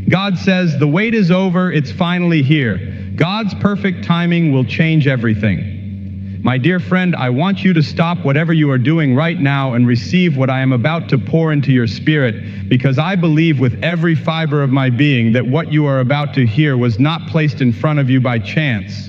God says, the wait is over, it's finally here. God's perfect timing will change everything. My dear friend, I want you to stop whatever you are doing right now and receive what I am about to pour into your spirit, because I believe with every fiber of my being that what you are about to hear was not placed in front of you by chance.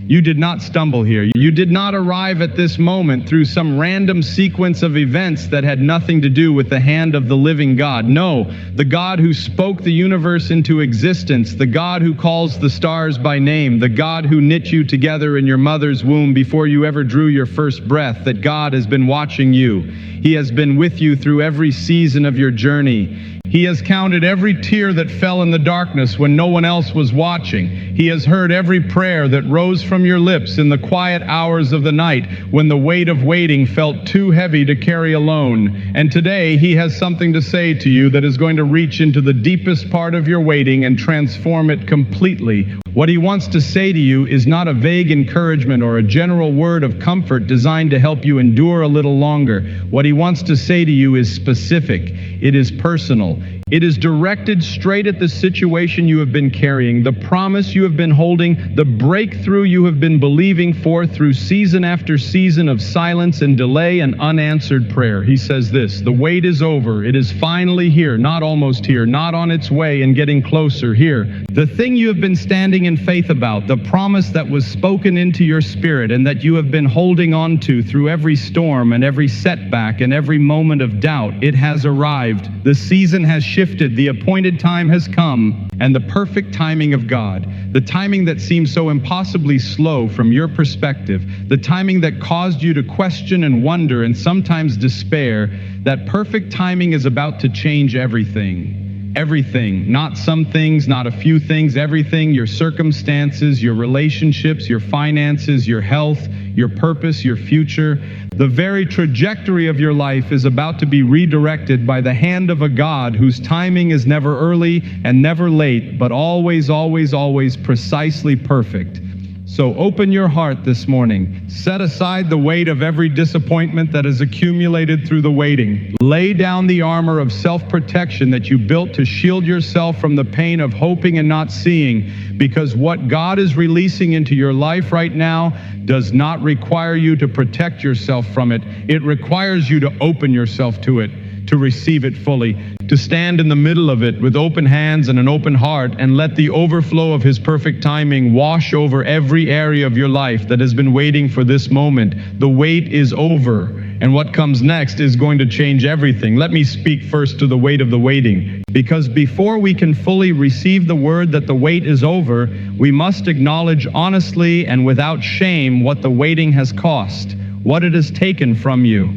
You did not stumble here. You did not arrive at this moment through some random sequence of events that had nothing to do with the hand of the living God. No, the God who spoke the universe into existence, the God who calls the stars by name, the God who knit you together in your mother's womb before you ever drew your first breath, that God has been watching you. He has been with you through every season of your journey. He has counted every tear that fell in the darkness when no one else was watching. He has heard every prayer that rose from your lips in the quiet hours of the night when the weight of waiting felt too heavy to carry alone. And today He has something to say to you that is going to reach into the deepest part of your waiting and transform it completely. What He wants to say to you is not a vague encouragement or a general word of comfort designed to help you endure a little longer. What He wants to say to you is specific. It is personal. It is directed straight at the situation you have been carrying, the promise you have been holding, the breakthrough you have been believing for through season after season of silence and delay and unanswered prayer. He says this, the wait is over. It is finally here, not almost here, not on its way and getting closer here. The thing you have been standing in faith about, the promise that was spoken into your spirit and that you have been holding on to through every storm and every setback and every moment of doubt, it has arrived. The season has shifted, the appointed time has come, and the perfect timing of God, the timing that seems so impossibly slow from your perspective, the timing that caused you to question and wonder and sometimes despair, that perfect timing is about to change everything. Everything, not some things, not a few things, everything, your circumstances, your relationships, your finances, your health, your purpose, your future. The very trajectory of your life is about to be redirected by the hand of a God whose timing is never early and never late, but always, always, always precisely perfect. So open your heart this morning. Set aside the weight of every disappointment that has accumulated through the waiting. Lay down the armor of self-protection that you built to shield yourself from the pain of hoping and not seeing, because what God is releasing into your life right now does not require you to protect yourself from it. It requires you to open yourself to it, to receive it fully, to stand in the middle of it with open hands and an open heart and let the overflow of His perfect timing wash over every area of your life that has been waiting for this moment. The wait is over, and what comes next is going to change everything. Let me speak first to the weight of the waiting, because before we can fully receive the word that the wait is over, we must acknowledge honestly and without shame what the waiting has cost, what it has taken from you,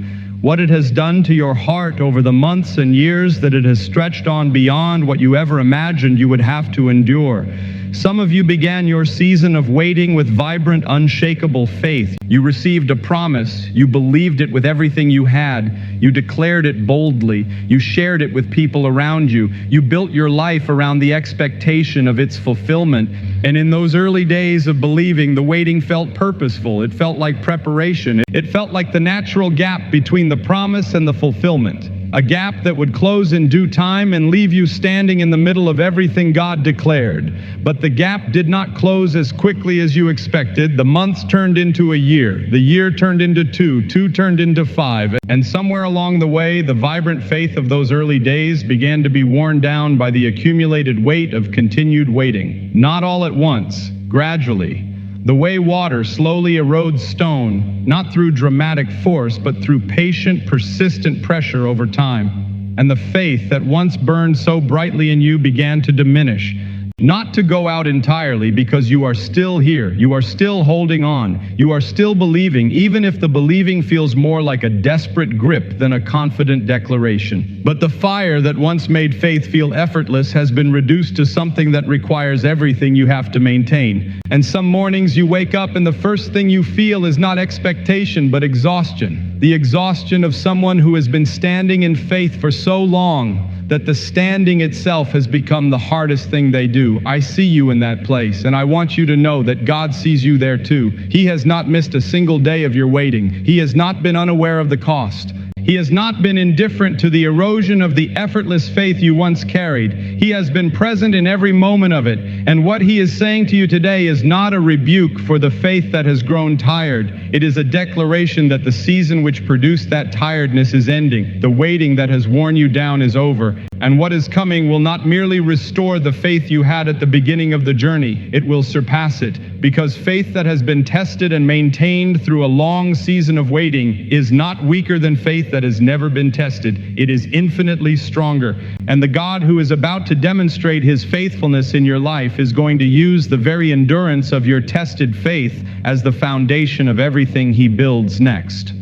what it has done to your heart over the months and years that it has stretched on beyond what you ever imagined you would have to endure. Some of you began your season of waiting with vibrant, unshakable faith. You received a promise. You believed it with everything you had. You declared it boldly. You shared it with people around you. You built your life around the expectation of its fulfillment. And in those early days of believing, the waiting felt purposeful. It felt like preparation. It felt like the natural gap between the promise and the fulfillment. A gap that would close in due time and leave you standing in the middle of everything God declared. But the gap did not close as quickly as you expected. The months turned into a year. The year turned into two. Two turned into 5. And somewhere along the way, the vibrant faith of those early days began to be worn down by the accumulated weight of continued waiting. Not all at once, gradually. The way water slowly erodes stone, not through dramatic force, but through patient, persistent pressure over time. And the faith that once burned so brightly in you began to diminish. Not to go out entirely, because you are still here. You are still holding on. You are still believing, even if the believing feels more like a desperate grip than a confident declaration. But the fire that once made faith feel effortless has been reduced to something that requires everything you have to maintain. And some mornings you wake up and the first thing you feel is not expectation, but exhaustion. The exhaustion of someone who has been standing in faith for so long that the standing itself has become the hardest thing they do. I see you in that place, and I want you to know that God sees you there too. He has not missed a single day of your waiting. He has not been unaware of the cost. He has not been indifferent to the erosion of the effortless faith you once carried. He has been present in every moment of it. And what he is saying to you today is not a rebuke for the faith that has grown tired. It is a declaration that the season which produced that tiredness is ending. The waiting that has worn you down is over. And what is coming will not merely restore the faith you had at the beginning of the journey, it will surpass it. Because faith that has been tested and maintained through a long season of waiting is not weaker than faith that has never been tested. It is infinitely stronger. And the God who is about to demonstrate his faithfulness in your life is going to use the very endurance of your tested faith as the foundation of everything he builds next.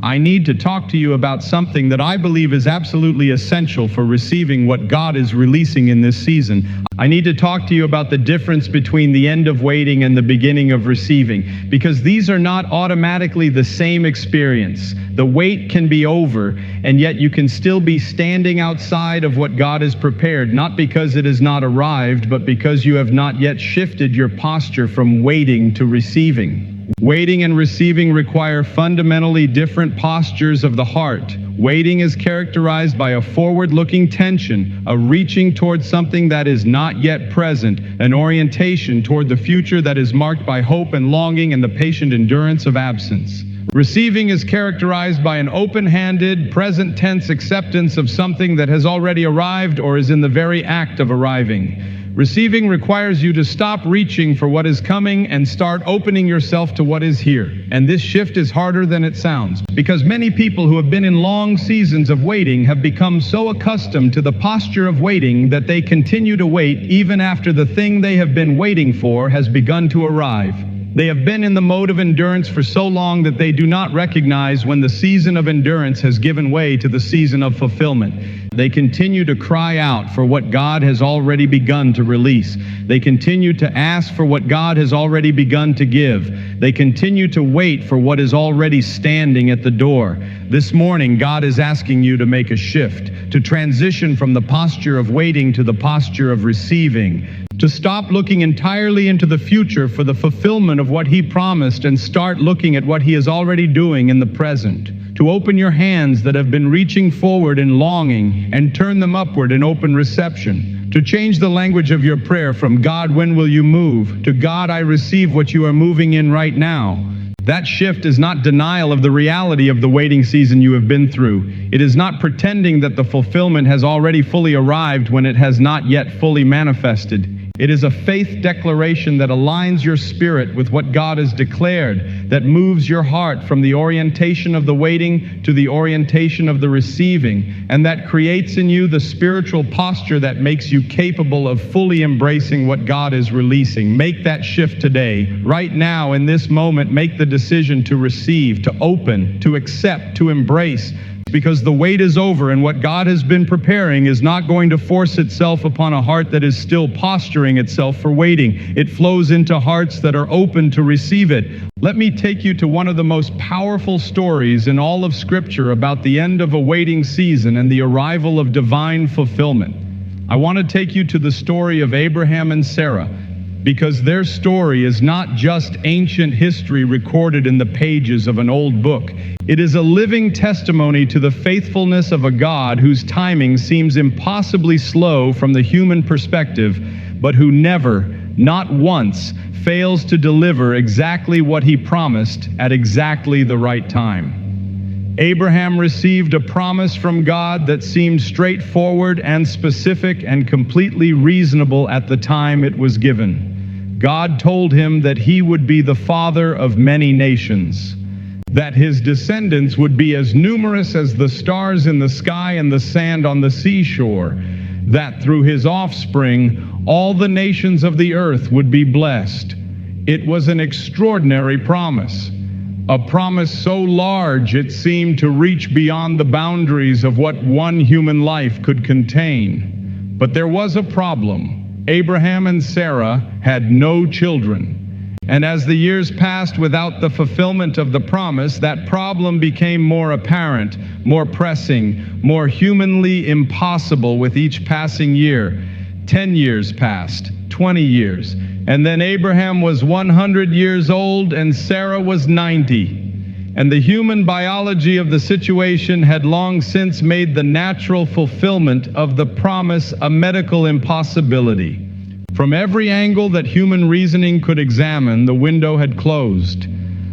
I need to talk to you about something that I believe is absolutely essential for receiving what God is releasing in this season. I need to talk to you about the difference between the end of waiting and the beginning of receiving, because these are not automatically the same experience. The wait can be over, and yet you can still be standing outside of what God has prepared, not because it has not arrived, but because you have not yet shifted your posture from waiting to receiving. Waiting and receiving require fundamentally different postures of the heart. Waiting is characterized by a forward-looking tension, a reaching toward something that is not yet present, an orientation toward the future that is marked by hope and longing and the patient endurance of absence. Receiving is characterized by an open-handed, present-tense acceptance of something that has already arrived or is in the very act of arriving. Receiving requires you to stop reaching for what is coming and start opening yourself to what is here. And this shift is harder than it sounds, because many people who have been in long seasons of waiting have become so accustomed to the posture of waiting that they continue to wait even after the thing they have been waiting for has begun to arrive. They have been in the mode of endurance for so long that they do not recognize when the season of endurance has given way to the season of fulfillment. They continue to cry out for what God has already begun to release. They continue to ask for what God has already begun to give. They continue to wait for what is already standing at the door. This morning, God is asking you to make a shift, to transition from the posture of waiting to the posture of receiving, to stop looking entirely into the future for the fulfillment of what he promised and start looking at what he is already doing in the present, to open your hands that have been reaching forward in longing and turn them upward in open reception, to change the language of your prayer from "God, when will you move?" to "God, I receive what you are moving in right now." That shift is not denial of the reality of the waiting season you have been through. It is not pretending that the fulfillment has already fully arrived when it has not yet fully manifested. It is a faith declaration that aligns your spirit with what God has declared, that moves your heart from the orientation of the waiting to the orientation of the receiving, and that creates in you the spiritual posture that makes you capable of fully embracing what God is releasing. Make that shift today. Right now, in this moment, make the decision to receive, to open, to accept, to embrace, because the wait is over, and what God has been preparing is not going to force itself upon a heart that is still posturing itself for waiting. It flows into hearts that are open to receive it. Let me take you to one of the most powerful stories in all of Scripture about the end of a waiting season and the arrival of divine fulfillment. I want to take you to the story of Abraham and Sarah, because their story is not just ancient history recorded in the pages of an old book. It is a living testimony to the faithfulness of a God whose timing seems impossibly slow from the human perspective, but who never, not once, fails to deliver exactly what he promised at exactly the right time. Abraham received a promise from God that seemed straightforward and specific and completely reasonable at the time it was given. God told him that he would be the father of many nations, that his descendants would be as numerous as the stars in the sky and the sand on the seashore, that through his offspring all the nations of the earth would be blessed. It was an extraordinary promise, a promise so large it seemed to reach beyond the boundaries of what one human life could contain. But there was a problem. Abraham and Sarah had no children. And as the years passed without the fulfillment of the promise, that problem became more apparent, more pressing, more humanly impossible with each passing year. 10 years passed, 20 years, and then Abraham was 100 years old and Sarah was 90. And the human biology of the situation had long since made the natural fulfillment of the promise a medical impossibility. From every angle that human reasoning could examine, the window had closed.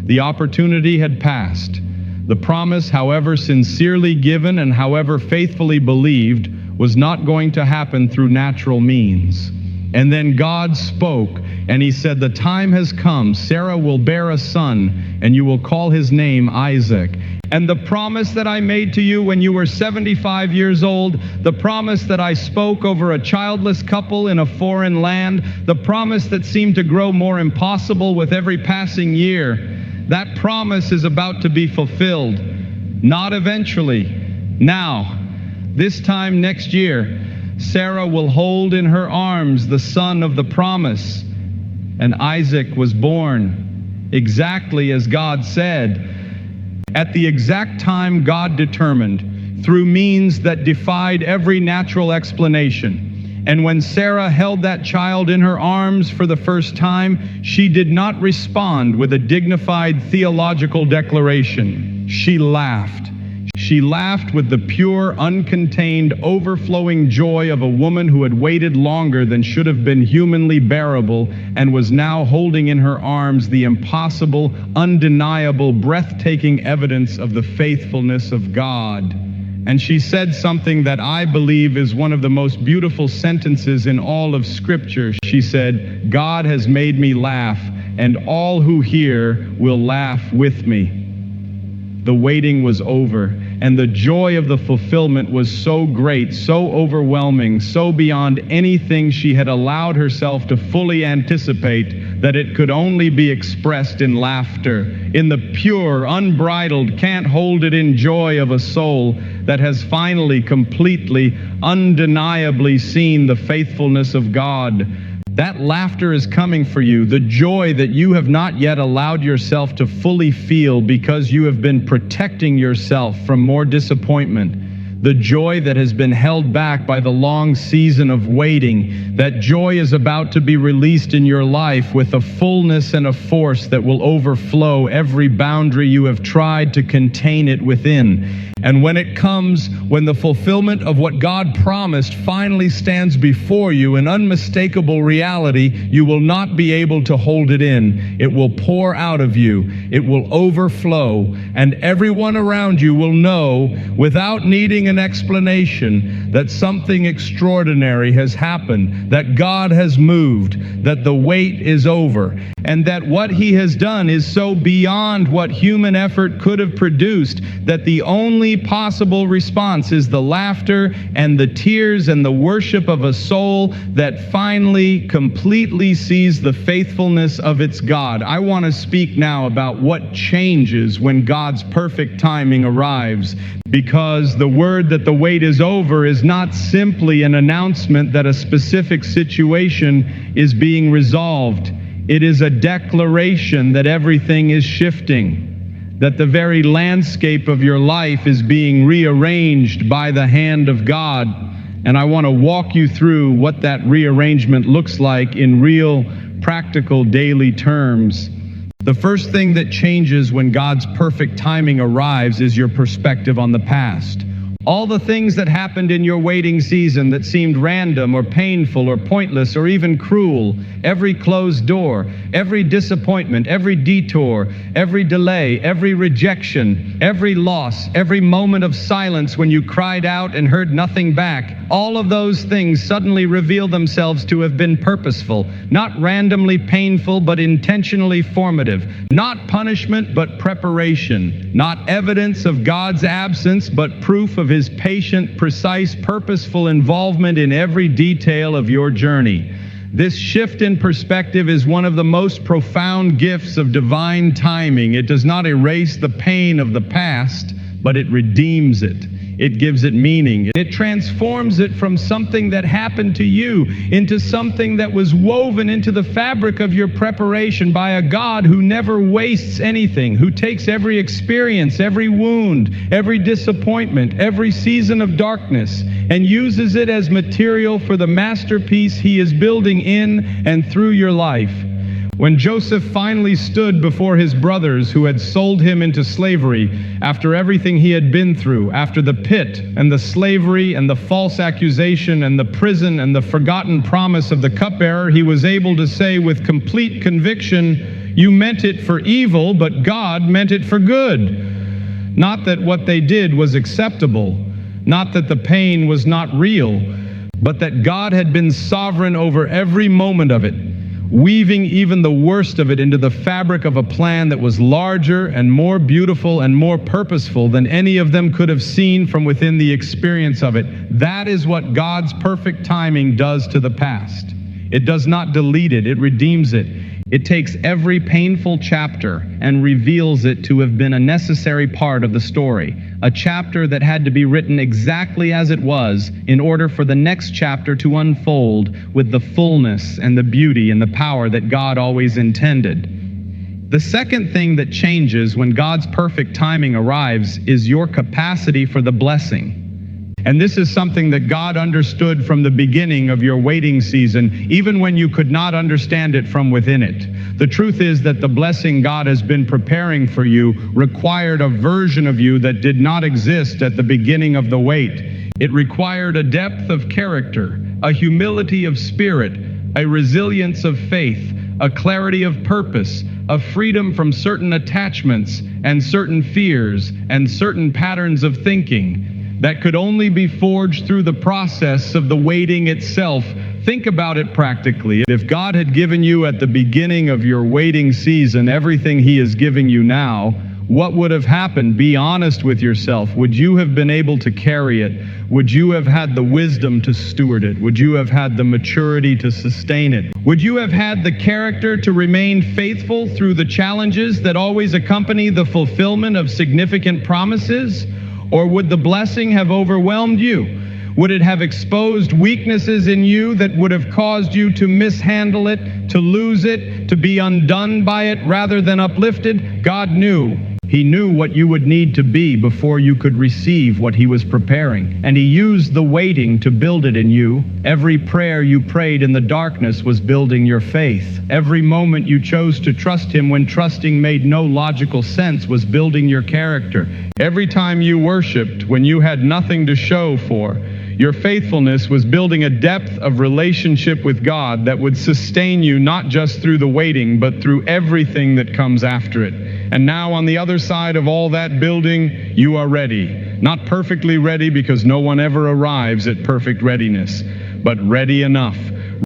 The opportunity had passed. The promise, however sincerely given and however faithfully believed, was not going to happen through natural means. And then God spoke, and he said, "The time has come. Sarah will bear a son, and you will call his name Isaac. And the promise that I made to you when you were 75 years old, the promise that I spoke over a childless couple in a foreign land, the promise that seemed to grow more impossible with every passing year, that promise is about to be fulfilled. Not eventually. Now, this time next year, Sarah will hold in her arms the son of the promise." And Isaac was born, exactly as God said, at the exact time God determined, through means that defied every natural explanation. And when Sarah held that child in her arms for the first time, she did not respond with a dignified theological declaration. She laughed. She laughed with the pure, uncontained, overflowing joy of a woman who had waited longer than should have been humanly bearable and was now holding in her arms the impossible, undeniable, breathtaking evidence of the faithfulness of God. And she said something that I believe is one of the most beautiful sentences in all of Scripture. She said, "God has made me laugh, and all who hear will laugh with me." The waiting was over, and the joy of the fulfillment was so great, so overwhelming, so beyond anything she had allowed herself to fully anticipate, that it could only be expressed in laughter, in the pure, unbridled, can't hold it in joy of a soul that has finally, completely, undeniably seen the faithfulness of God. That laughter is coming for you, the joy that you have not yet allowed yourself to fully feel because you have been protecting yourself from more disappointment. The joy that has been held back by the long season of waiting. That joy is about to be released in your life with a fullness and a force that will overflow every boundary you have tried to contain it within. And when it comes, when the fulfillment of what God promised finally stands before you in unmistakable reality, you will not be able to hold it in. It will pour out of you. It will overflow, and everyone around you will know, without needing an explanation, that something extraordinary has happened, that God has moved, that the wait is over, and that what he has done is so beyond what human effort could have produced that the only possible response is the laughter and the tears and the worship of a soul that finally completely sees the faithfulness of its God. I want to speak now about what changes when God's perfect timing arrives, because the word that the wait is over is not simply an announcement that a specific situation is being resolved. It is a declaration that everything is shifting, that the very landscape of your life is being rearranged by the hand of God. And I want to walk you through what that rearrangement looks like in real, practical, daily terms. The first thing that changes when God's perfect timing arrives is your perspective on the past. All the things that happened in your waiting season that seemed random or painful or pointless or even cruel, every closed door, every disappointment, every detour, every delay, every rejection, every loss, every moment of silence when you cried out and heard nothing back, all of those things suddenly reveal themselves to have been purposeful, not randomly painful but intentionally formative, not punishment but preparation, not evidence of God's absence but proof of his patient, precise, purposeful involvement in every detail of your journey. This shift in perspective is one of the most profound gifts of divine timing. It does not erase the pain of the past, but it redeems it. It gives it meaning. It transforms it from something that happened to you into something that was woven into the fabric of your preparation by a God who never wastes anything, who takes every experience, every wound, every disappointment, every season of darkness, and uses it as material for the masterpiece he is building in and through your life. When Joseph finally stood before his brothers who had sold him into slavery, after everything he had been through, after the pit and the slavery and the false accusation and the prison and the forgotten promise of the cupbearer, he was able to say with complete conviction, "You meant it for evil, but God meant it for good." Not that what they did was acceptable, not that the pain was not real, but that God had been sovereign over every moment of it, weaving even the worst of it into the fabric of a plan that was larger and more beautiful and more purposeful than any of them could have seen from within the experience of it. That is what God's perfect timing does to the past. It does not delete it, it redeems it. It takes every painful chapter and reveals it to have been a necessary part of the story, a chapter that had to be written exactly as it was in order for the next chapter to unfold with the fullness and the beauty and the power that God always intended. The second thing that changes when God's perfect timing arrives is your capacity for the blessing. And this is something that God understood from the beginning of your waiting season, even when you could not understand it from within it. The truth is that the blessing God has been preparing for you required a version of you that did not exist at the beginning of the wait. It required a depth of character, a humility of spirit, a resilience of faith, a clarity of purpose, a freedom from certain attachments and certain fears and certain patterns of thinking that could only be forged through the process of the waiting itself. Think about it practically. If God had given you at the beginning of your waiting season everything He is giving you now, what would have happened? Be honest with yourself. Would you have been able to carry it? Would you have had the wisdom to steward it? Would you have had the maturity to sustain it? Would you have had the character to remain faithful through the challenges that always accompany the fulfillment of significant promises? Or would the blessing have overwhelmed you? Would it have exposed weaknesses in you that would have caused you to mishandle it, to lose it, to be undone by it rather than uplifted? God knew. He knew what you would need to be before you could receive what He was preparing. And He used the waiting to build it in you. Every prayer you prayed in the darkness was building your faith. Every moment you chose to trust Him when trusting made no logical sense was building your character. Every time you worshiped when you had nothing to show for, your faithfulness was building a depth of relationship with God that would sustain you not just through the waiting, but through everything that comes after it. And now on the other side of all that building, you are ready. Not perfectly ready, because no one ever arrives at perfect readiness, but ready enough.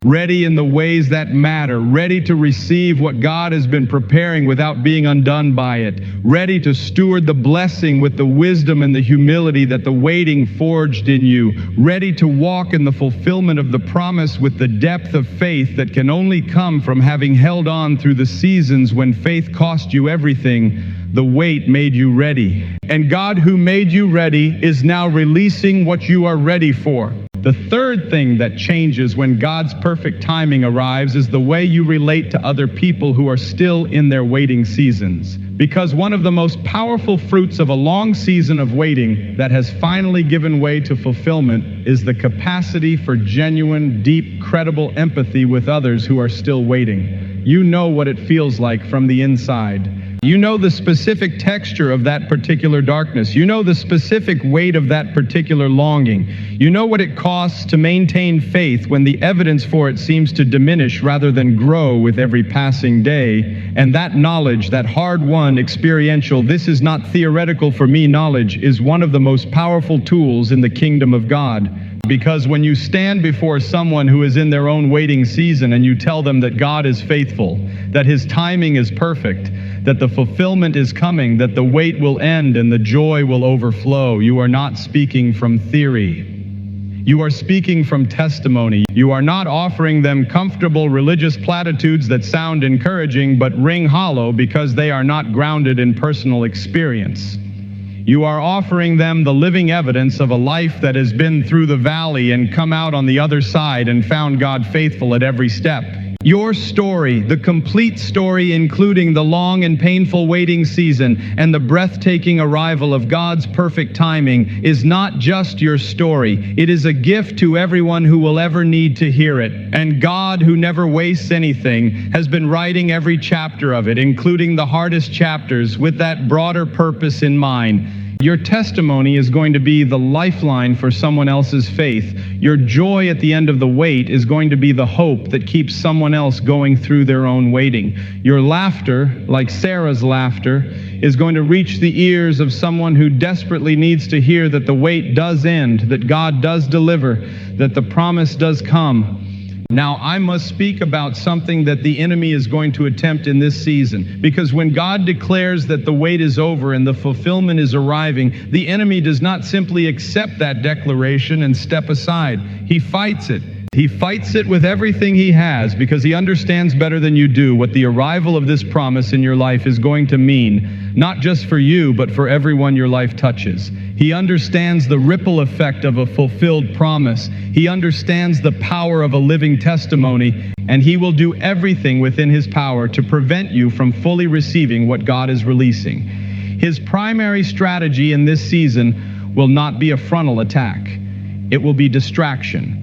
Ready in the ways that matter, ready to receive what God has been preparing without being undone by it, ready to steward the blessing with the wisdom and the humility that the waiting forged in you, ready to walk in the fulfillment of the promise with the depth of faith that can only come from having held on through the seasons when faith cost you everything. The wait made you ready. And God, who made you ready, is now releasing what you are ready for. The third thing that changes when God's perfect timing arrives is the way you relate to other people who are still in their waiting seasons. Because one of the most powerful fruits of a long season of waiting that has finally given way to fulfillment is the capacity for genuine, deep, credible empathy with others who are still waiting. You know what it feels like from the inside. You know the specific texture of that particular darkness. You know the specific weight of that particular longing. You know what it costs to maintain faith when the evidence for it seems to diminish rather than grow with every passing day. And that knowledge, that hard-won, experiential, this is not theoretical for me knowledge, is one of the most powerful tools in the kingdom of God. Because when you stand before someone who is in their own waiting season and you tell them that God is faithful, that His timing is perfect, that the fulfillment is coming, that the wait will end and the joy will overflow, you are not speaking from theory. You are speaking from testimony. You are not offering them comfortable religious platitudes that sound encouraging but ring hollow because they are not grounded in personal experience. You are offering them the living evidence of a life that has been through the valley and come out on the other side and found God faithful at every step. Your story, the complete story, including the long and painful waiting season and the breathtaking arrival of God's perfect timing, is not just your story. It is a gift to everyone who will ever need to hear it. And God, who never wastes anything, has been writing every chapter of it, including the hardest chapters, with that broader purpose in mind. Your testimony is going to be the lifeline for someone else's faith. Your joy at the end of the wait is going to be the hope that keeps someone else going through their own waiting. Your laughter, like Sarah's laughter, is going to reach the ears of someone who desperately needs to hear that the wait does end, that God does deliver, that the promise does come. Now, I must speak about something that the enemy is going to attempt in this season, because when God declares that the wait is over and the fulfillment is arriving, the enemy does not simply accept that declaration and step aside. He fights it. He fights it with everything he has, because he understands better than you do what the arrival of this promise in your life is going to mean, not just for you, but for everyone your life touches. He understands the ripple effect of a fulfilled promise. He understands the power of a living testimony, and he will do everything within his power to prevent you from fully receiving what God is releasing. His primary strategy in this season will not be a frontal attack. It will be distraction.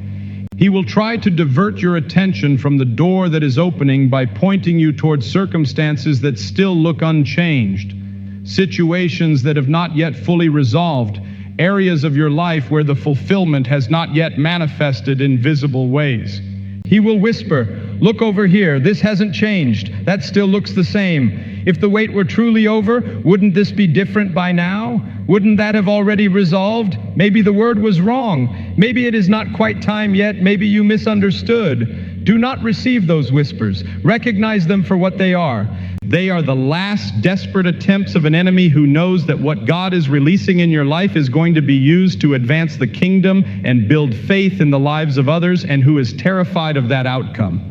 He will try to divert your attention from the door that is opening by pointing you towards circumstances that still look unchanged, situations that have not yet fully resolved, areas of your life where the fulfillment has not yet manifested in visible ways. He will whisper, "Look over here, this hasn't changed, that still looks the same. If the wait were truly over, wouldn't this be different by now? Wouldn't that have already resolved? Maybe the word was wrong. Maybe it is not quite time yet. Maybe you misunderstood." Do not receive those whispers. Recognize them for what they are. They are the last desperate attempts of an enemy who knows that what God is releasing in your life is going to be used to advance the kingdom and build faith in the lives of others, and who is terrified of that outcome.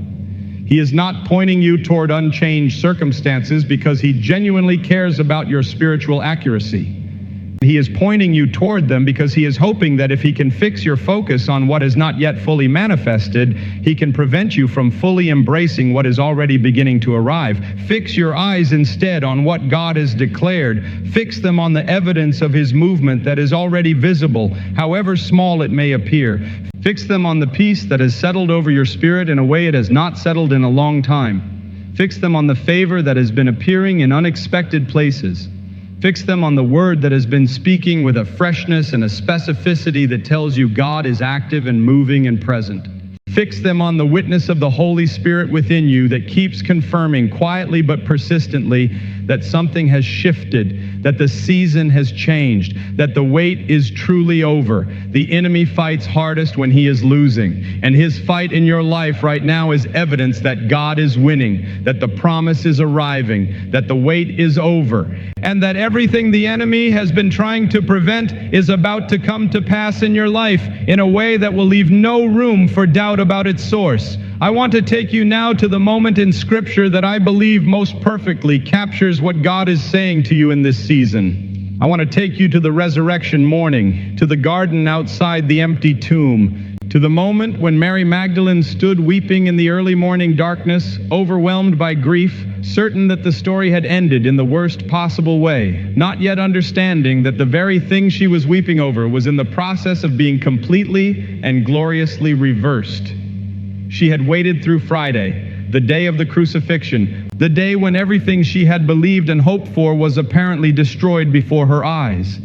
He is not pointing you toward unchanged circumstances because he genuinely cares about your spiritual accuracy. He is pointing you toward them because he is hoping that if he can fix your focus on what is not yet fully manifested, he can prevent you from fully embracing what is already beginning to arrive. Fix your eyes instead on what God has declared. Fix them on the evidence of his movement that is already visible, however small it may appear. Fix them on the peace that has settled over your spirit in a way it has not settled in a long time. Fix them on the favor that has been appearing in unexpected places. Fix them on the word that has been speaking with a freshness and a specificity that tells you God is active and moving and present. Fix them on the witness of the Holy Spirit within you that keeps confirming quietly but persistently that something has shifted, that the season has changed, that the wait is truly over. The enemy fights hardest when he is losing, and his fight in your life right now is evidence that God is winning, that the promise is arriving, that the wait is over, and that everything the enemy has been trying to prevent is about to come to pass in your life in a way that will leave no room for doubt about its source. I want to take you now to the moment in Scripture that I believe most perfectly captures what God is saying to you in this season. I want to take you to the resurrection morning, to the garden outside the empty tomb, to the moment when Mary Magdalene stood weeping in the early morning darkness, overwhelmed by grief, certain that the story had ended in the worst possible way, not yet understanding that the very thing she was weeping over was in the process of being completely and gloriously reversed. She had waited through Friday, the day of the crucifixion, the day when everything she had believed and hoped for was apparently destroyed before her eyes.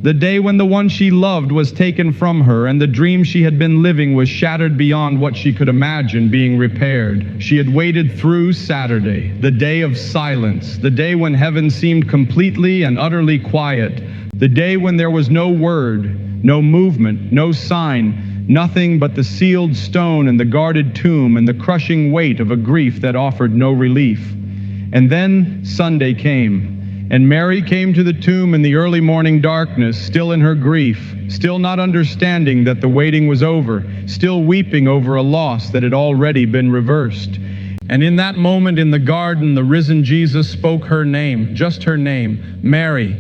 The day when the one she loved was taken from her and the dream she had been living was shattered beyond what she could imagine being repaired. She had waited through Saturday, the day of silence, the day when heaven seemed completely and utterly quiet, the day when there was no word, no movement, no sign, nothing but the sealed stone and the guarded tomb and the crushing weight of a grief that offered no relief. And then Sunday came. And Mary came to the tomb in the early morning darkness, still in her grief, still not understanding that the waiting was over, still weeping over a loss that had already been reversed. And in that moment in the garden, the risen Jesus spoke her name, just her name, Mary.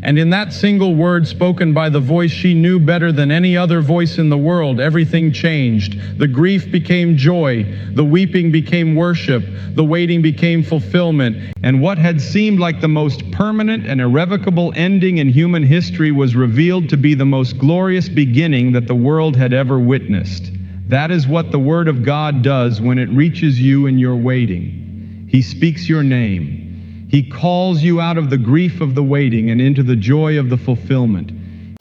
And in that single word spoken by the voice she knew better than any other voice in the world, everything changed. The grief became joy, the weeping became worship, the waiting became fulfillment, and what had seemed like the most permanent and irrevocable ending in human history was revealed to be the most glorious beginning that the world had ever witnessed. That is what the Word of God does when it reaches you in your waiting. He speaks your name. He calls you out of the grief of the waiting and into the joy of the fulfillment.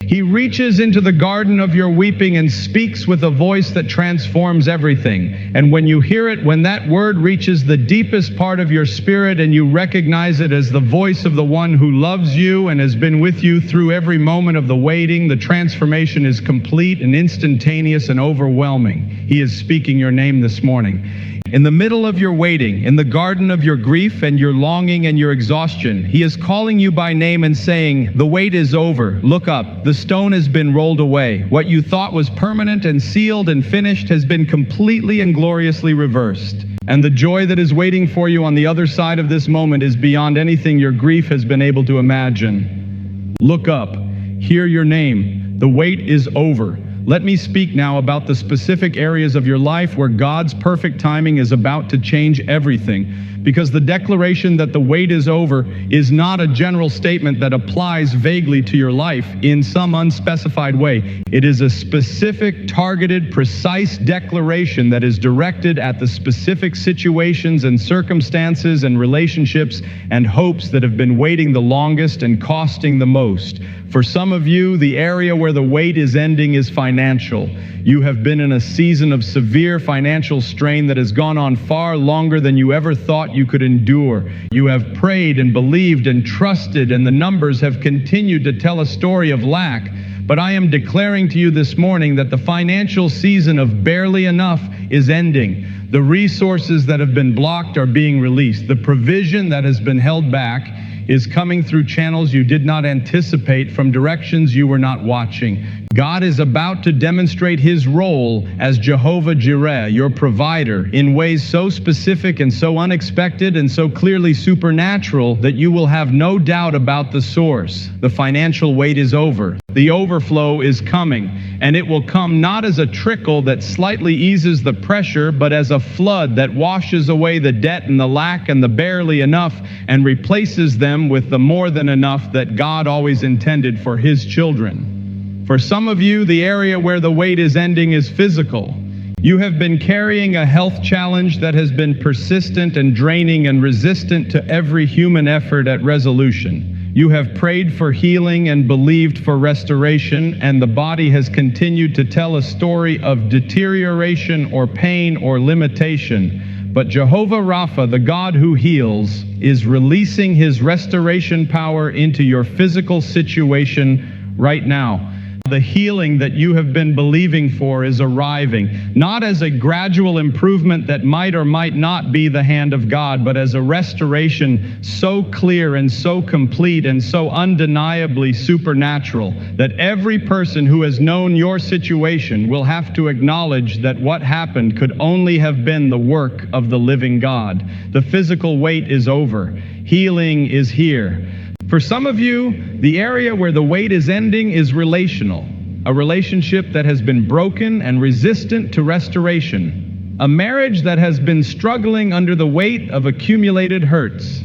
He reaches into the garden of your weeping and speaks with a voice that transforms everything. And when you hear it, when that word reaches the deepest part of your spirit and you recognize it as the voice of the one who loves you and has been with you through every moment of the waiting, the transformation is complete and instantaneous and overwhelming. He is speaking your name this morning. In the middle of your waiting, in the garden of your grief and your longing and your exhaustion, He is calling you by name and saying, the wait is over. Look up. The stone has been rolled away. What you thought was permanent and sealed and finished has been completely and gloriously reversed. And the joy that is waiting for you on the other side of this moment is beyond anything your grief has been able to imagine. Look up. Hear your name. The wait is over. Let me speak now about the specific areas of your life where God's perfect timing is about to change everything. Because the declaration that the wait is over is not a general statement that applies vaguely to your life in some unspecified way. It is a specific, targeted, precise declaration that is directed at the specific situations and circumstances and relationships and hopes that have been waiting the longest and costing the most. For some of you, the area where the wait is ending is financial. You have been in a season of severe financial strain that has gone on far longer than you ever thought you could endure. You have prayed and believed and trusted, and the numbers have continued to tell a story of lack. But I am declaring to you this morning that the financial season of barely enough is ending. The resources that have been blocked are being released. The provision that has been held back is coming through channels you did not anticipate, from directions you were not watching. God is about to demonstrate His role as Jehovah Jireh, your provider, in ways so specific and so unexpected and so clearly supernatural that you will have no doubt about the source. The financial wait is over. The overflow is coming, and it will come not as a trickle that slightly eases the pressure, but as a flood that washes away the debt and the lack and the barely enough and replaces them with the more than enough that God always intended for His children. For some of you, the area where the wait is ending is physical. You have been carrying a health challenge that has been persistent and draining and resistant to every human effort at resolution. You have prayed for healing and believed for restoration, and the body has continued to tell a story of deterioration or pain or limitation. But Jehovah Rapha, the God who heals, is releasing His restoration power into your physical situation right now. The healing that you have been believing for is arriving, not as a gradual improvement that might or might not be the hand of God, but as a restoration so clear and so complete and so undeniably supernatural that every person who has known your situation will have to acknowledge that what happened could only have been the work of the living God. The physical wait is over. Healing is here. For some of you, the area where the wait is ending is relational, a relationship that has been broken and resistant to restoration, a marriage that has been struggling under the weight of accumulated hurts,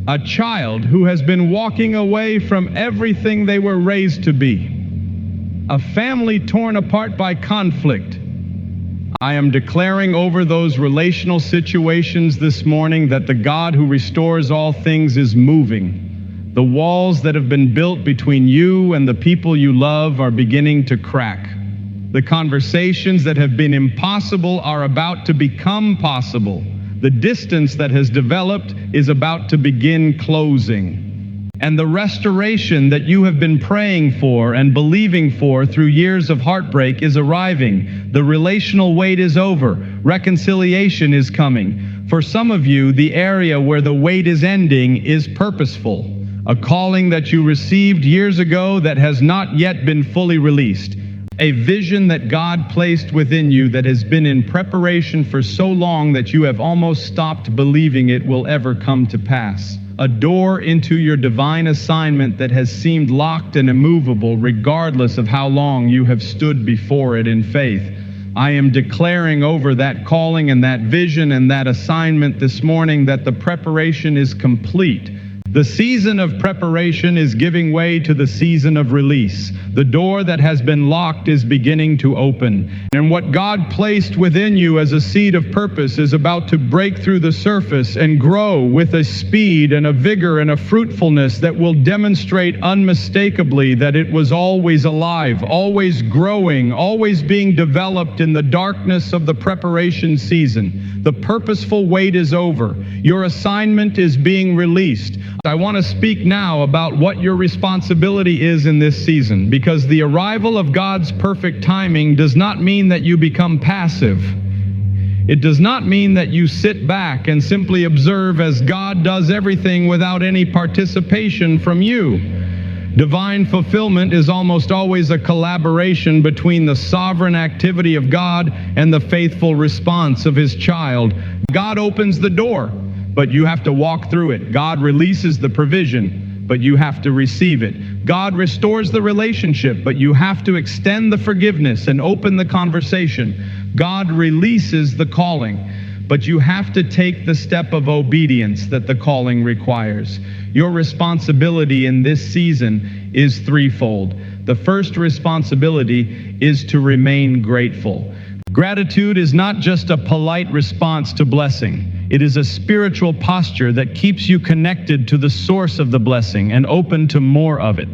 a child who has been walking away from everything they were raised to be, a family torn apart by conflict. I am declaring over those relational situations this morning that the God who restores all things is moving. The walls that have been built between you and the people you love are beginning to crack. The conversations that have been impossible are about to become possible. The distance that has developed is about to begin closing. And the restoration that you have been praying for and believing for through years of heartbreak is arriving. The relational wait is over. Reconciliation is coming. For some of you, the area where the wait is ending is purposeful. A calling that you received years ago that has not yet been fully released. A vision that God placed within you that has been in preparation for so long that you have almost stopped believing it will ever come to pass. a door into your divine assignment that has seemed locked and immovable regardless of how long you have stood before it in faith. I am declaring over that calling and that vision and that assignment this morning that the preparation is complete. The season of preparation is giving way to the season of release. The door that has been locked is beginning to open. And what God placed within you as a seed of purpose is about to break through the surface and grow with a speed and a vigor and a fruitfulness that will demonstrate unmistakably that it was always alive, always growing, always being developed in the darkness of the preparation season. The purposeful wait is over. Your assignment is being released. I want to speak now about what your responsibility is in this season, because the arrival of God's perfect timing does not mean that you become passive. It does not mean that you sit back and simply observe as God does everything without any participation from you. Divine fulfillment is almost always a collaboration between the sovereign activity of God and the faithful response of His child. God opens the door, but you have to walk through it. God releases the provision, but you have to receive it. God restores the relationship, but you have to extend the forgiveness and open the conversation. God releases the calling, but you have to take the step of obedience that the calling requires. Your responsibility in this season is threefold. The first responsibility is to remain grateful. Gratitude is not just a polite response to blessing. It is a spiritual posture that keeps you connected to the source of the blessing and open to more of it.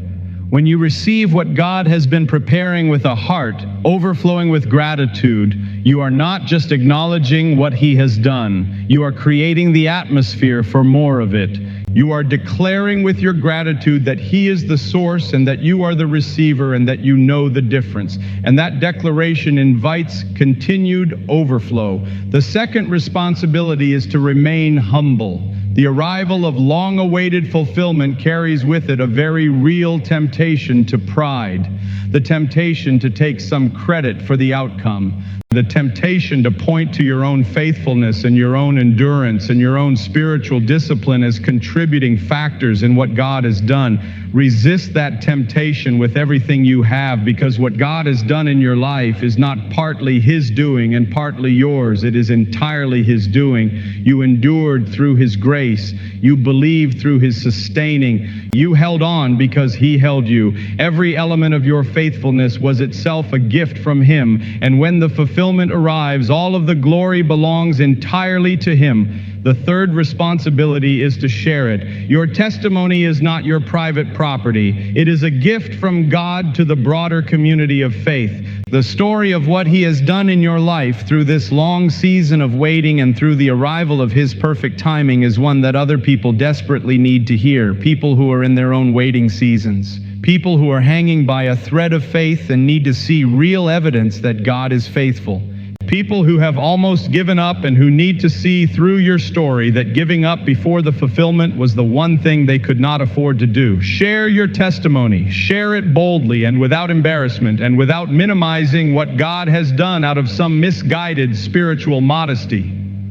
When you receive what God has been preparing with a heart overflowing with gratitude, you are not just acknowledging what He has done. You are creating the atmosphere for more of it. You are declaring with your gratitude that He is the source and that you are the receiver and that you know the difference. And that declaration invites continued overflow. The second responsibility is to remain humble. The arrival of long-awaited fulfillment carries with it a very real temptation to pride, the temptation to take some credit for the outcome, the temptation to point to your own faithfulness and your own endurance and your own spiritual discipline as contributing factors in what God has done. Resist that temptation with everything you have, because what God has done in your life is not partly His doing and partly yours. It is entirely His doing. You endured through His grace. You believed through His sustaining. You held on because He held you. Every element of your faithfulness was itself a gift from Him. And when the fulfillment arrives, all of the glory belongs entirely to Him. The third responsibility is to share it. Your testimony is not your private property. It is a gift from God to the broader community of faith. The story of what He has done in your life through this long season of waiting and through the arrival of His perfect timing is one that other people desperately need to hear. People who are in their own waiting seasons. People who are hanging by a thread of faith and need to see real evidence that God is faithful. People who have almost given up and who need to see through your story that giving up before the fulfillment was the one thing they could not afford to do. Share your testimony. Share it boldly and without embarrassment and without minimizing what God has done out of some misguided spiritual modesty.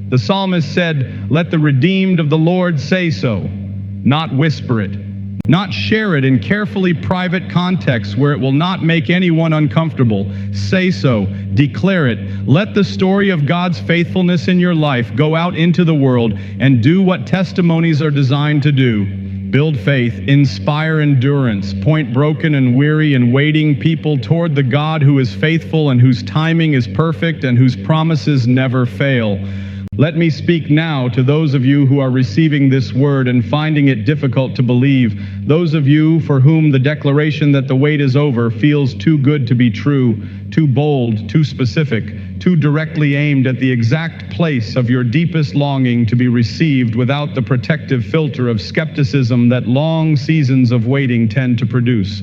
The psalmist said, "Let the redeemed of the Lord say so," not whisper it. Not share it in carefully private contexts where it will not make anyone uncomfortable. Say so. Declare it. Let the story of God's faithfulness in your life go out into the world and do what testimonies are designed to do. Build faith, inspire endurance, point broken and weary and waiting people toward the God who is faithful and whose timing is perfect and whose promises never fail. Let me speak now to those of you who are receiving this word and finding it difficult to believe, those of you for whom the declaration that the wait is over feels too good to be true, too bold, too specific, too directly aimed at the exact place of your deepest longing to be received without the protective filter of skepticism that long seasons of waiting tend to produce.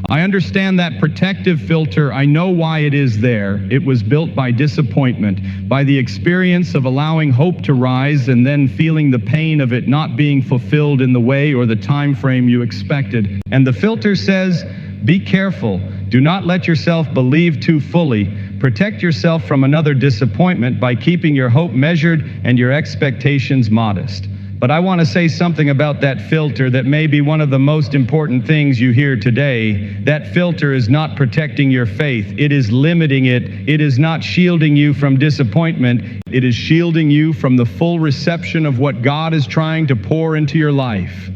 I understand that protective filter. I know why it is there. It was built by disappointment, by the experience of allowing hope to rise and then feeling the pain of it not being fulfilled in the way or the time frame you expected. And the filter says, be careful. Do not let yourself believe too fully. Protect yourself from another disappointment by keeping your hope measured and your expectations modest. But I want to say something about that filter that may be one of the most important things you hear today. That filter is not protecting your faith. It is limiting it. It is not shielding you from disappointment. It is shielding you from the full reception of what God is trying to pour into your life.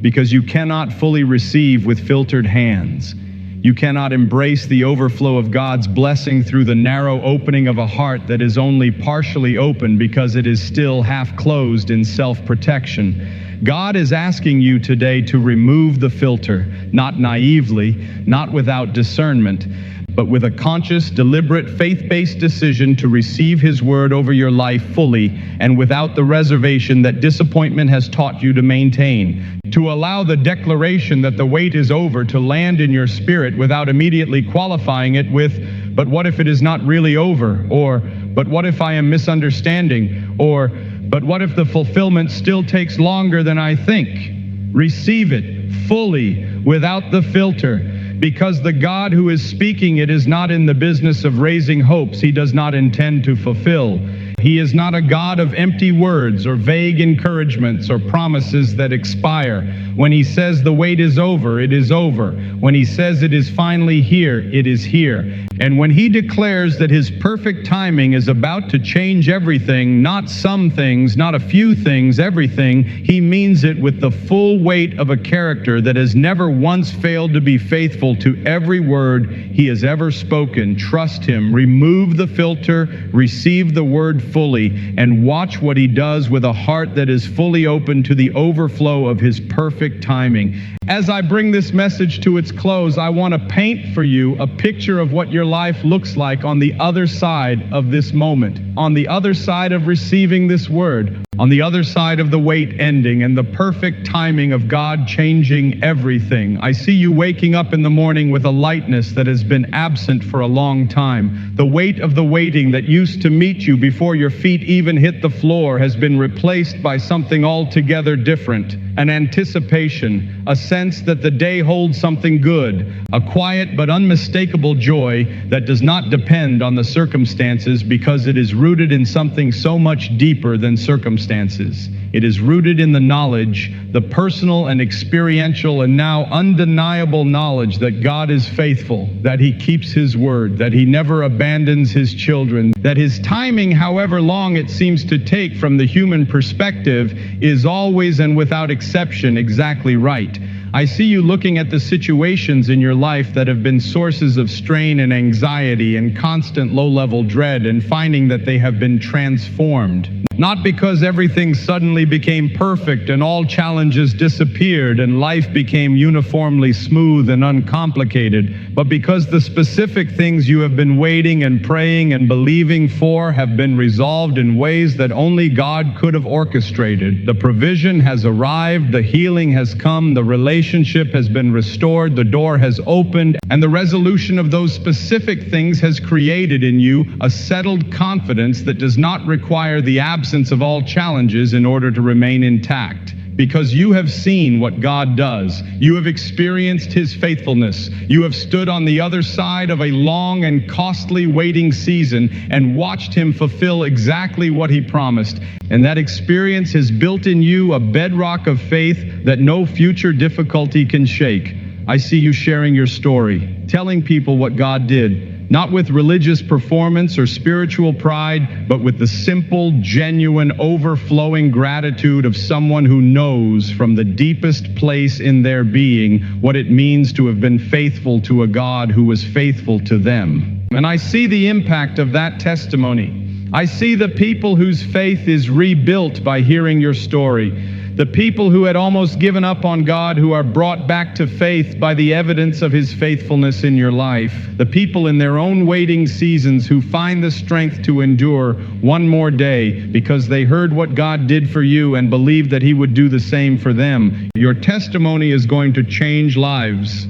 Because you cannot fully receive with filtered hands. You cannot embrace the overflow of God's blessing through the narrow opening of a heart that is only partially open because it is still half closed in self-protection. God is asking you today to remove the filter, not naively, not without discernment, but with a conscious, deliberate, faith-based decision to receive His word over your life fully and without the reservation that disappointment has taught you to maintain. To allow the declaration that the wait is over to land in your spirit without immediately qualifying it with, but what if it is not really over? Or, but what if I am misunderstanding? Or, but what if the fulfillment still takes longer than I think? Receive it fully without the filter. Because the God who is speaking it is not in the business of raising hopes He does not intend to fulfill. He is not a God of empty words or vague encouragements or promises that expire. When He says the wait is over, it is over. When He says it is finally here, it is here. And when He declares that His perfect timing is about to change everything, not some things, not a few things, everything, He means it with the full weight of a character that has never once failed to be faithful to every word He has ever spoken. Trust Him. Remove the filter, receive the word fully, and watch what He does with a heart that is fully open to the overflow of His perfect timing. As I bring this message to its close, I want to paint for you a picture of what your life looks like on the other side of this moment, on the other side of receiving this word, on the other side of the wait ending and the perfect timing of God changing everything. I see you waking up in the morning with a lightness that has been absent for a long time. The weight of the waiting that used to meet you before your feet even hit the floor has been replaced by something altogether different, an anticipation, a sense that the day holds something good, a quiet but unmistakable joy that does not depend on the circumstances because it is rooted in something so much deeper than circumstances. It is rooted in the knowledge, the personal and experiential and now undeniable knowledge that God is faithful, that He keeps His word, that He never abandons His children, that His timing, however long it seems to take from the human perspective, is always and without exception exactly right. I see you looking at the situations in your life that have been sources of strain and anxiety and constant low-level dread and finding that they have been transformed. Not because everything suddenly became perfect and all challenges disappeared and life became uniformly smooth and uncomplicated, but because the specific things you have been waiting and praying and believing for have been resolved in ways that only God could have orchestrated. The provision has arrived, the healing has come, the relationship has been restored, the door has opened, and the resolution of those specific things has created in you a settled confidence that does not require the absence of all challenges in order to remain intact. Because you have seen what God does. You have experienced His faithfulness. You have stood on the other side of a long and costly waiting season and watched Him fulfill exactly what He promised. And that experience has built in you a bedrock of faith that no future difficulty can shake. I see you sharing your story, telling people what God did. Not with religious performance or spiritual pride, but with the simple, genuine, overflowing gratitude of someone who knows from the deepest place in their being what it means to have been faithful to a God who was faithful to them. And I see the impact of that testimony. I see the people whose faith is rebuilt by hearing your story. The people who had almost given up on God who are brought back to faith by the evidence of His faithfulness in your life. The people in their own waiting seasons who find the strength to endure one more day because they heard what God did for you and believed that He would do the same for them. Your testimony is going to change lives.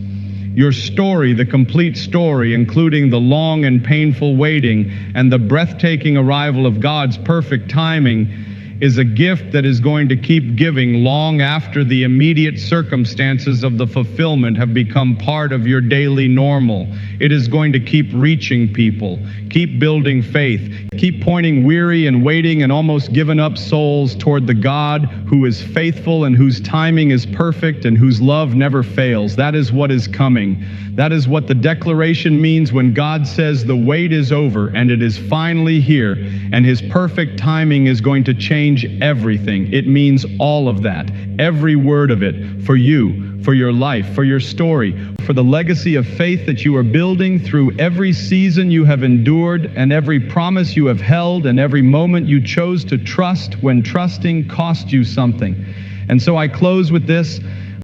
Your story, the complete story, including the long and painful waiting and the breathtaking arrival of God's perfect timing, is a gift that is going to keep giving long after the immediate circumstances of the fulfillment have become part of your daily normal. It is going to keep reaching people, keep building faith, keep pointing weary and waiting and almost given up souls toward the God who is faithful and whose timing is perfect and whose love never fails. That is what is coming. That is what the declaration means when God says the wait is over and it is finally here, and his perfect timing is going to change everything. It means all of that, every word of it, for you, for your life, for your story, for the legacy of faith that you are building through every season you have endured and every promise you have held and every moment you chose to trust when trusting cost you something. And so I close with this.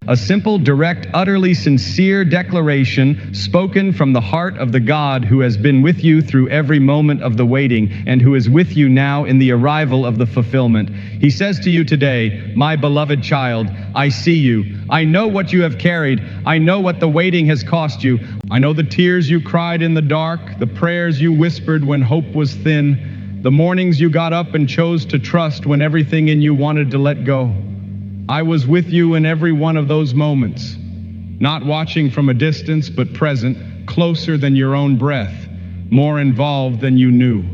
A simple, direct, utterly sincere declaration spoken from the heart of the God who has been with you through every moment of the waiting and who is with you now in the arrival of the fulfillment. He says to you today, my beloved child, I see you. I know what you have carried. I know what the waiting has cost you. I know the tears you cried in the dark, the prayers you whispered when hope was thin, the mornings you got up and chose to trust when everything in you wanted to let go. I was with you in every one of those moments, not watching from a distance, but present, closer than your own breath, more involved than you knew,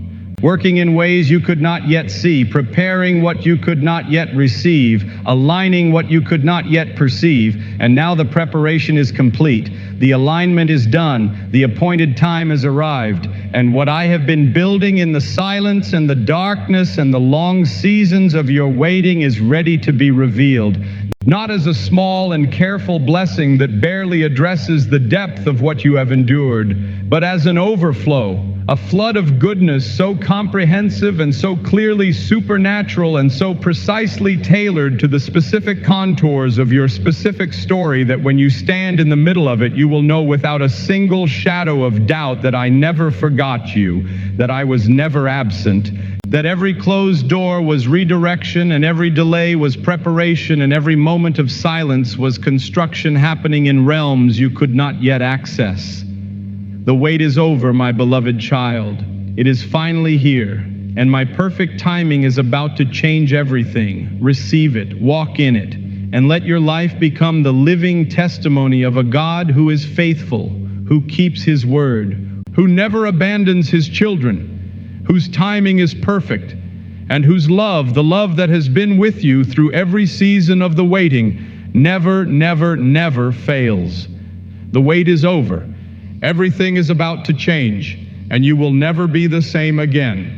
working in ways you could not yet see, preparing what you could not yet receive, aligning what you could not yet perceive, and now the preparation is complete. The alignment is done. The appointed time has arrived. And what I have been building in the silence and the darkness and the long seasons of your waiting is ready to be revealed. Not as a small and careful blessing that barely addresses the depth of what you have endured, but as an overflow, a flood of goodness so comprehensive and so clearly supernatural and so precisely tailored to the specific contours of your specific story that when you stand in the middle of it, you will know without a single shadow of doubt that I never forgot you, that I was never absent, that every closed door was redirection and every delay was preparation and every moment of silence was construction happening in realms you could not yet access. The wait is over, my beloved child. It is finally here, and my perfect timing is about to change everything. Receive it, walk in it, and let your life become the living testimony of a God who is faithful, who keeps his word, who never abandons his children, whose timing is perfect, and whose love, the love that has been with you through every season of the waiting, never, never, never fails. The wait is over. Everything is about to change, and you will never be the same again.